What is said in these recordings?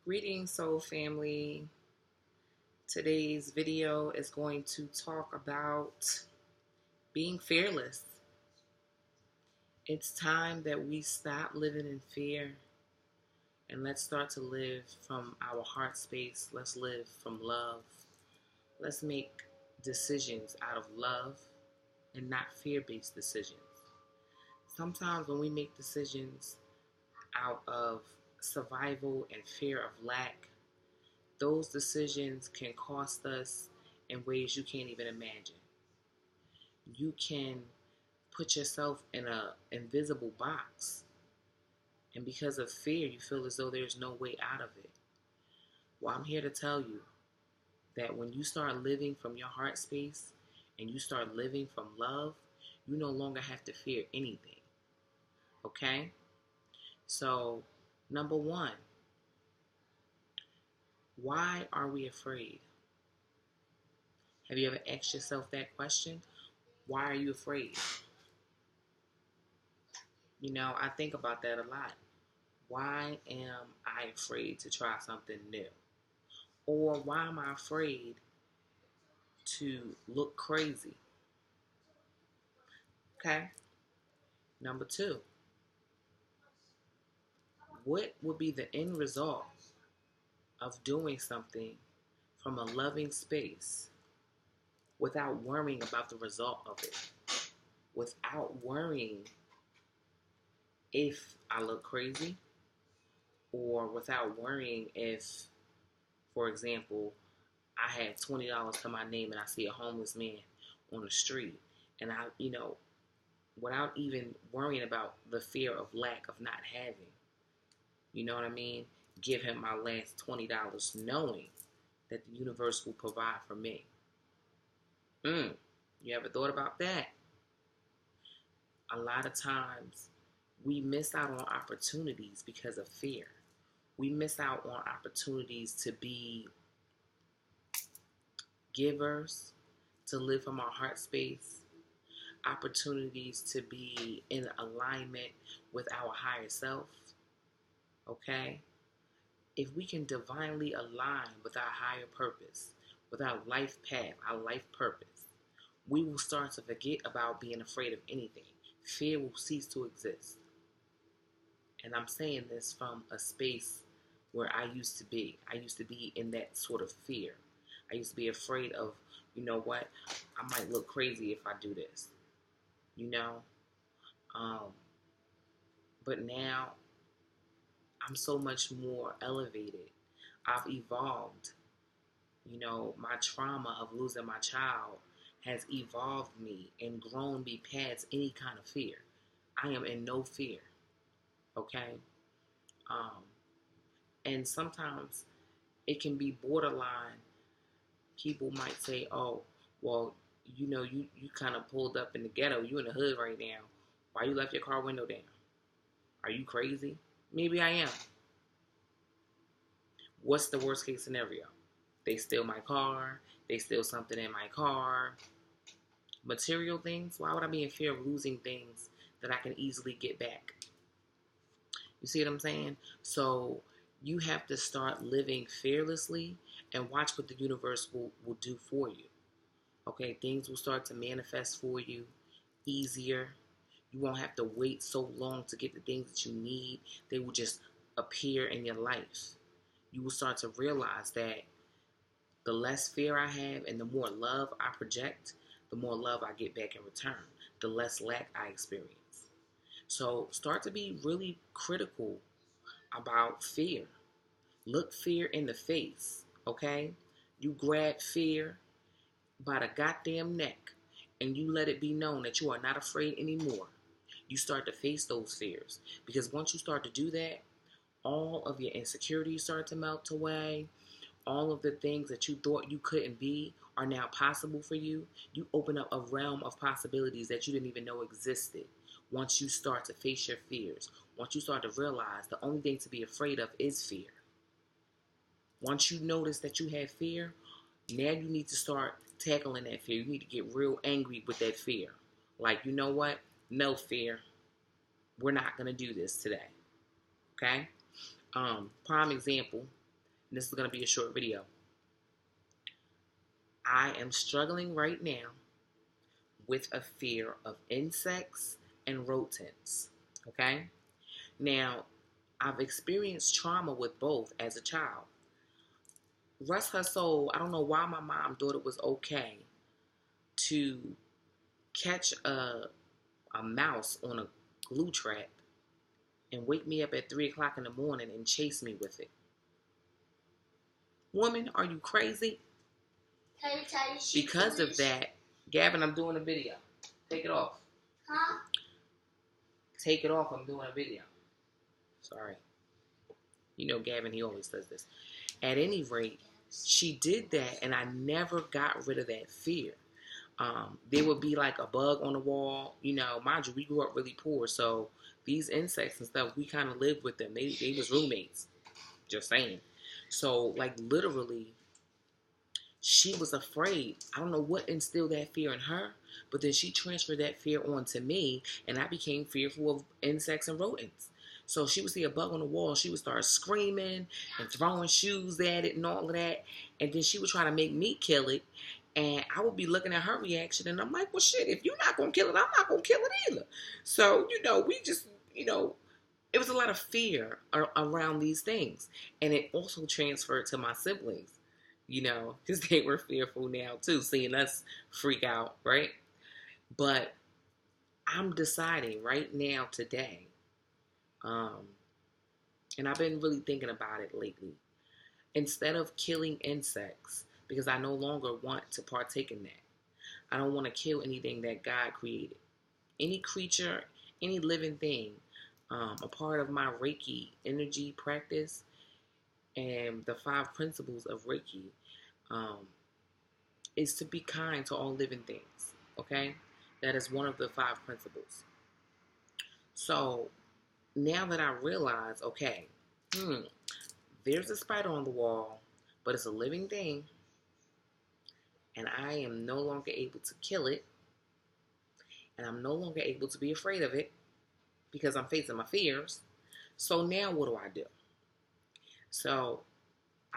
Greetings, soul family. Today's video is going to talk about being fearless. It's time that we stop living in fear and let's start to live from our heart space. Let's live from love. Let's make decisions out of love and not fear-based decisions. Sometimes when we make decisions out of survival and fear of lack, those decisions can cost us in ways you can't even imagine. You can put yourself in an invisible box, and because of fear, you feel as though there's no way out of it. Well, I'm here to tell you that when you start living from your heart space and you start living from love, you no longer have to fear anything. Okay? So, number one, why are we afraid? Have you ever asked yourself that question? Why are you afraid? I think about that a lot. Why am I afraid to try something new? Or why am I afraid to look crazy? Okay. Number two, what would be the end result of doing something from a loving space without worrying about the result of it? Without worrying if I look crazy, or without worrying if, for example, I had $20 to my name and I see a homeless man on the street, and without even worrying about the fear of lack of not having, you know what I mean? Give him my last $20 knowing that the universe will provide for me. You ever thought about that? A lot of times we miss out on opportunities because of fear. We miss out on opportunities to be givers, to live from our heart space, opportunities to be in alignment with our higher self. Okay? If we can divinely align with our higher purpose, with our life path, our life purpose, we will start to forget about being afraid of anything. Fear will cease to exist. And I'm saying this from a space where I used to be. I used to be in that sort of fear. I used to be afraid of, you know what, I might look crazy if I do this. But now I'm so much more elevated. I've evolved. My trauma of losing my child has evolved me and grown me past any kind of fear. I am in no fear. Okay? And sometimes it can be borderline. People might say, oh, well, you kind of pulled up in the ghetto. You in the hood right now. Why you left your car window down? Are you crazy? Maybe I am. What's the worst case scenario? They steal my car. They steal something in my car. Material things. Why would I be in fear of losing things that I can easily get back? You see what I'm saying? So you have to start living fearlessly and watch what the universe will do for you. Okay, things will start to manifest for you easier. You won't have to wait so long to get the things that you need. They will just appear in your life. You will start to realize that the less fear I have and the more love I project, the more love I get back in return, the less lack I experience. So start to be really critical about fear. Look fear in the face, okay? You grab fear by the goddamn neck and you let it be known that you are not afraid anymore. You start to face those fears, because once you start to do that, all of your insecurities start to melt away. All of the things that you thought you couldn't be are now possible for you. You open up a realm of possibilities that you didn't even know existed. Once you start to face your fears, once you start to realize the only thing to be afraid of is fear. Once you notice that you have fear, now you need to start tackling that fear. You need to get real angry with that fear. Like, you know what? No fear. We're not going to do this today. Okay? Prime example. And this is going to be a short video. I am struggling right now with a fear of insects and rodents. Okay? Now, I've experienced trauma with both as a child. Rest her soul, I don't know why my mom thought it was okay to catch a mouse on a glue trap and wake me up at 3 o'clock in the morning and chase me with it. Woman, are you crazy? Because of that, Gavin, I'm doing a video. Take it off. Huh? Take it off, I'm doing a video. Sorry. You know Gavin, he always does this. At any rate, she did that, and I never got rid of that fear. There would be like a bug on the wall. You know, mind you, we grew up really poor, so these insects and stuff, we kind of lived with them. They was roommates. Just saying. So, like, literally, she was afraid. I don't know what instilled that fear in her, but then she transferred that fear onto me, and I became fearful of insects and rodents. So she would see a bug on the wall, she would start screaming and throwing shoes at it and all of that, and then she would try to make me kill it, and I would be looking at her reaction, and I'm like, well, shit, if you're not going to kill it, I'm not going to kill it either. So, you know, we just, you know, it was a lot of fear around these things, and it also transferred to my siblings. You know, because they were fearful now too, seeing us freak out, right? But I'm deciding right now, today, and I've been really thinking about it lately. Instead of killing insects, because I no longer want to partake in that. I don't want to kill anything that God created. Any creature, any living thing, a part of my Reiki energy practice and the 5 principles of Reiki is to be kind to all living things, okay? That is one of the 5 principles. So now that I realize, okay, there's a spider on the wall, but it's a living thing, and I am no longer able to kill it, and I'm no longer able to be afraid of it because I'm facing my fears. So now what do? So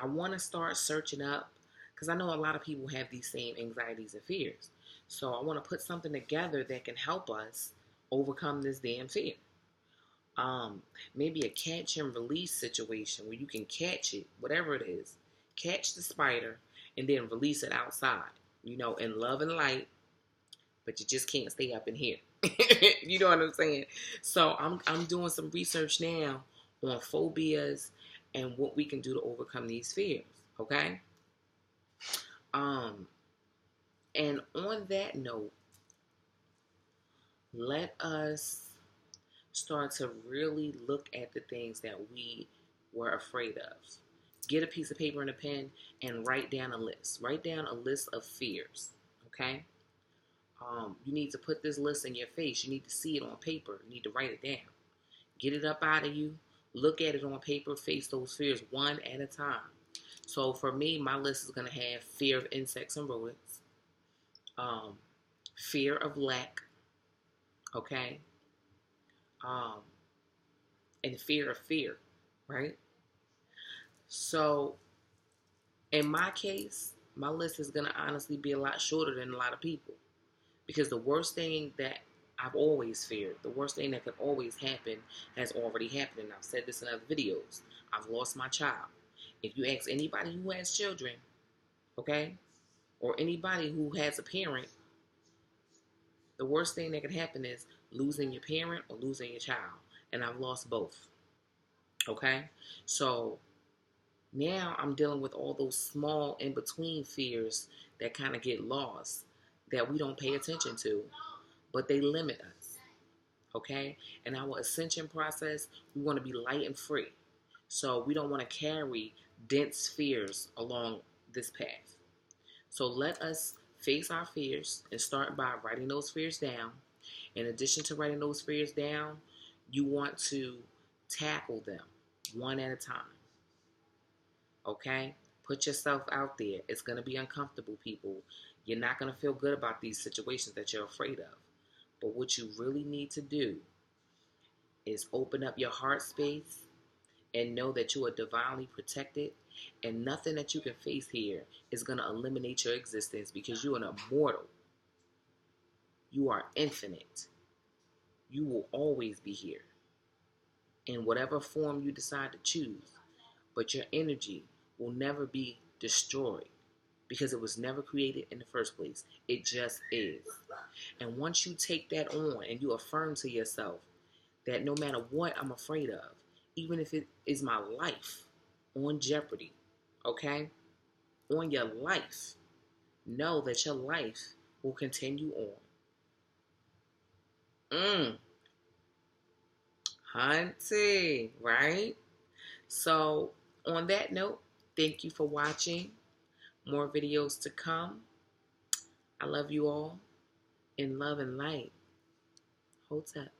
I want to start searching up, because I know a lot of people have these same anxieties and fears. So I want to put something together that can help us overcome this damn fear. Maybe a catch and release situation where you can catch it, whatever it is, catch the spider and then release it outside, you know, in love and light, but you just can't stay up in here. You know what I'm saying? So I'm doing some research now on phobias and what we can do to overcome these fears, okay? And on that note, let us start to really look at the things that we were afraid of. Get a piece of paper and a pen and write down a list. Write down a list of fears, okay? You need to put this list in your face. You need to see it on paper. You need to write it down. Get it up out of you. Look at it on paper. Face those fears one at a time. So for me, my list is going to have fear of insects and rodents, fear of lack, okay, and fear of fear, right? So in my case, my list is going to honestly be a lot shorter than a lot of people, because the worst thing that I've always feared, the worst thing that could always happen has already happened, and I've said this in other videos. I've lost my child. If you ask anybody who has children, okay, or anybody who has a parent, the worst thing that could happen is losing your parent or losing your child. And I've lost both, okay? So now I'm dealing with all those small in-between fears that kind of get lost, that we don't pay attention to, but they limit us, okay? In our ascension process, we want to be light and free. So we don't want to carry dense fears along this path. So let us face our fears and start by writing those fears down. In addition to writing those fears down, you want to tackle them one at a time. Okay? Put yourself out there. It's going to be uncomfortable, people. You're not going to feel good about these situations that you're afraid of. But what you really need to do is open up your heart space and know that you are divinely protected, and nothing that you can face here is going to eliminate your existence, because you are an immortal. You are infinite. You will always be here in whatever form you decide to choose, but your energy will never be destroyed because it was never created in the first place. It just is. And once you take that on and you affirm to yourself that no matter what I'm afraid of, even if it is my life on jeopardy, okay, on your life, know that your life will continue on. Hunty, right? So, on that note, thank you for watching. More videos to come. I love you all. In love and light. Hotep.